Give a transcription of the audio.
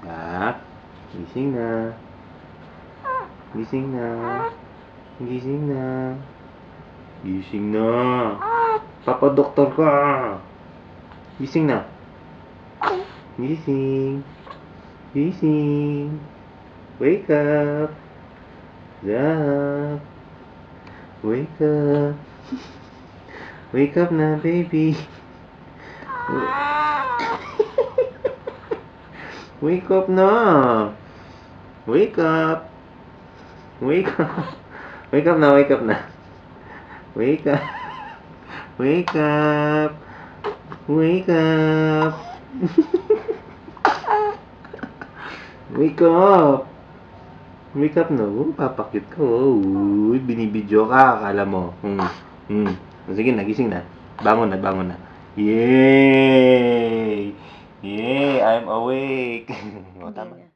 Yak. Gising na. Gising na. Gising na. Gising na. Papa-doktor ka. Gising na. Gising. Gising. Wake up. Zak. Wake up. Wake up na, baby. Wake up na. Wake up. Wake up. Wake up na, wake up na. Wake up. Wake up. Wake up. Wake up. Wake up na. Papakit ka. Uy, binibidyo ka. Akala mo. Sige na, gising na. Bangon na, bangon na. Yay! Yay! I'm awake. O, tama.